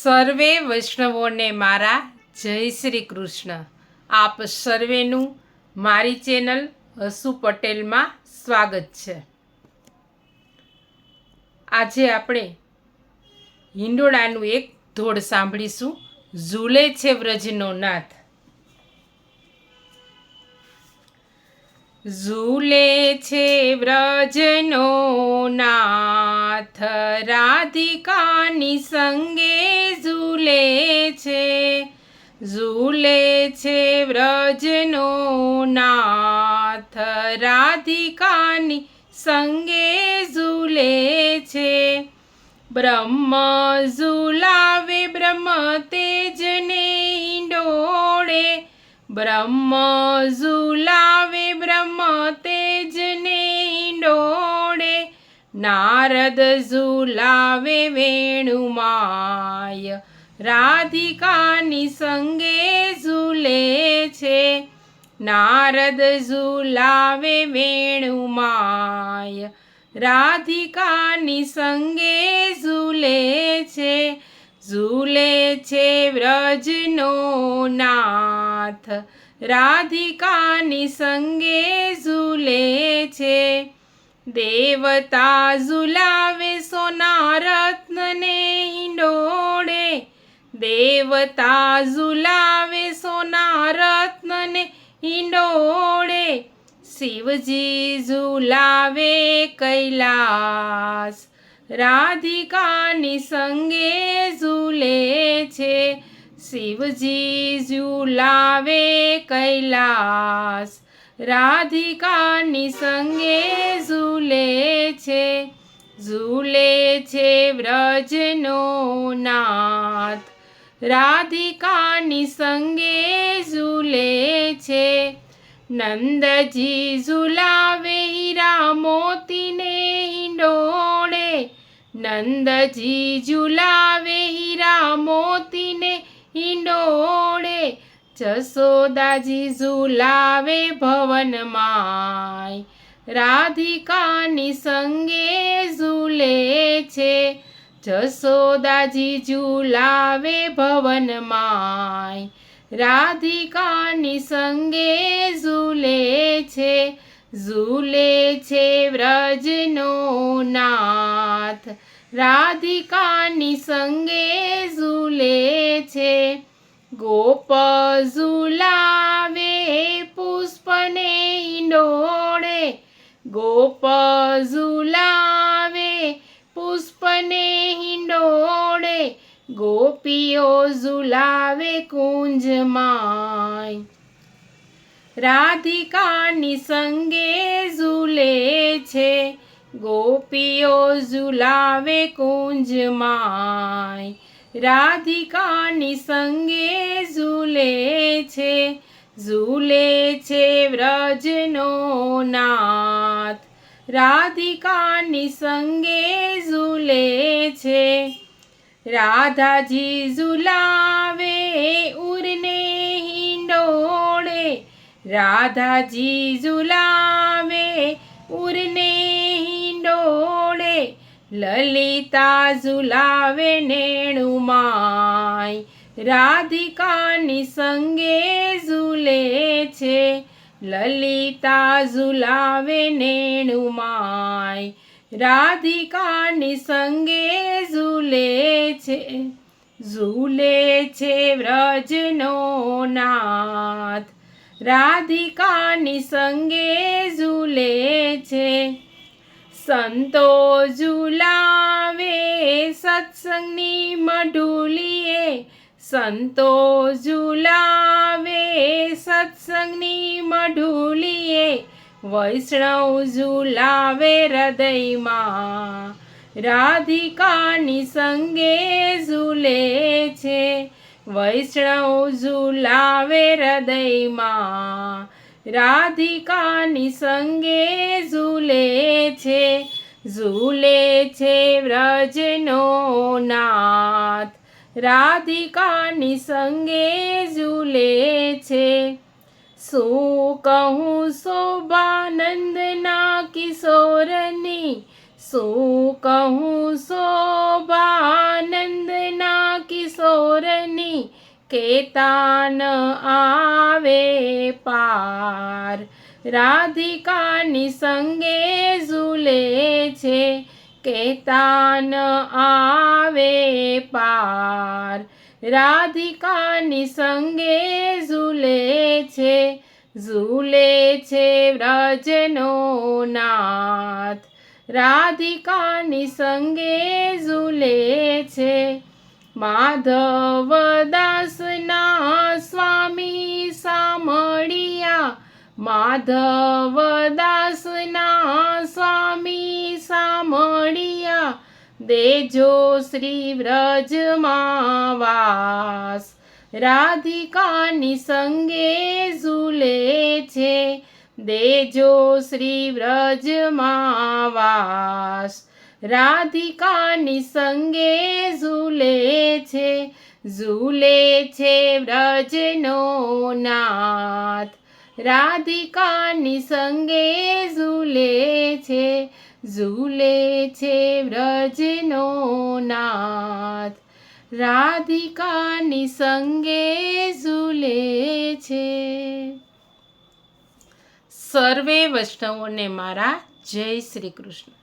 સર્વે વૈષ્ણવોને મારા જય શ્રી કૃષ્ણ. આપ સર્વેનું મારી ચેનલ હસુ પટેલમાં સ્વાગત છે. આજે આપણે હિંડોળાનું એક ધોડ સાંભળીશું. ઝૂલે છે વ્રજનો નાથ. ઝૂલે છે વ્રજનો નાથ, રાધિકાની સંગે ઝૂલે છે. ઝૂલે છે વ્રજનો નાથ, રાધિકાની સંગે ઝૂલે છે. બ્રહ્મ ઝૂલાવે બ્રહ્મ તેજને હિંડોળે, બ્રહ્મ ઝૂલાવે બ્રહ્મ તેજને હિંડોળે. નારદ ઝૂલાવે વેણુમાય, રાધિકાની સંગે ઝૂલે છે. નારદ ઝૂલાવે વેણુમાય, રાધિકાની સંગે ઝૂલે છે. ઝૂલે છે વ્રજનો નાથ, રાધિકાની સંગે ઝૂલે છે. દેવતા ઝૂલાવે સોના રત્નને હિંડોળે, દેવતા ઝૂલાવે સોના રત્નને હિંડોળે. શિવજી ઝૂલાવે કૈલાસ, રાધિકાની સંગે ઝૂલે છે. શિવજી ઝૂલાવે કૈલાસ, રાધિકાની સંગે ઝૂલે છે. ઝૂલે છે વ્રજનો નાથ, રાધિકાની સંગે ઝૂલે છે. નંદજી ઝૂલાવે હીરા મોતીને હિંડોળે, નંદજી ઝૂલાવે હીરા મોતીને હિંડોળે. જશોદાજી ઝૂલાવે ભવનમાય, રાધિકાની સંગે ઝૂલે છે. જશોદાજી ઝૂલાવે ભવનમાય, રાધિકાની સંગે ઝૂલે છે. ઝૂલે છે વ્રજનો નાથ, રાધિકાની સંગે ઝૂલે છે. ગોપ ઝૂલાવે પુષ્પને હિંડોળે, ગોપ ઝૂલાવે પુષ્પને હિંડોળે. ગોપીઓ ઝૂલાવે કુંજમાય, રાધિકાની સંગે ઝૂલે છે. ગોપીઓ ઝૂલાવે કુંજમાય, રાધિકાની સંગે ઝૂલે છે. ઝૂલે છે વ્રજનો નાથ, રાધિકાની સંગે ઝૂલે છે. રાધાજી ઝૂલાવે ઉરને હિંડોળે, રાધાજી ઝૂલાવે ઉરને હિંડોળે. લલિતા ઝૂલાવે નેણુમાય, રાધિકાની સંગે ઝૂલે છે. લલિતા ઝૂલાવે નેણુમાય, રાધિકાની સંગે ઝૂલે છે. ઝૂલે છે વ્રજનો નાથ, રાધિકાની સંગે ઝૂલે છે. સંતો ઝૂલાવે સત્સંગની મઢુલીએ, સંતો ઝૂલાવે સત્સંગની મઢુલીએ. વૈષ્ણવ ઝૂલાવે હૃદયમાં, રાધિકાની સંગે ઝૂલે છે. વૈષ્ણવ ઝૂલાવે હૃદયમાં, રાધિકાની સંગે ઝૂલે છે. ઝૂલે છે વ્રજનો નાથ, રાધિકાની સંગે ઝૂલે છે. શું કહું શોભાનંદના કિશોરની, શું કહું શોભાનંદના કિશોર કેતાન આવે પાર. રાધિકાની સંગે ઝૂલે છે, કેતાન આવે પાર. રાધિકાની સંગે ઝૂલે છે, ઝૂલે છે વ્રજનો નાથ. રાધિકાની સંગે ઝૂલે છે. માધવદાસના સ્વામી સામળિયા, માધવદાસના સ્વામી સામળિયા. દેજો શ્રી વ્રજમાં વાસ. રાધિકાની સંગે ઝૂલે છે, દેજો શ્રી વ્રજમાં વાસ. રાધિકાની સંગે ઝૂલે છે, ઝૂલે છે વ્રજનો નાથ. રાધિકાની સંગે ઝૂલે છે, ઝૂલે છે વ્રજનો નાથ. રાધિકાની સંગે ઝૂલે છે. સર્વે વૈષ્ણવોને મારા જય શ્રી કૃષ્ણ.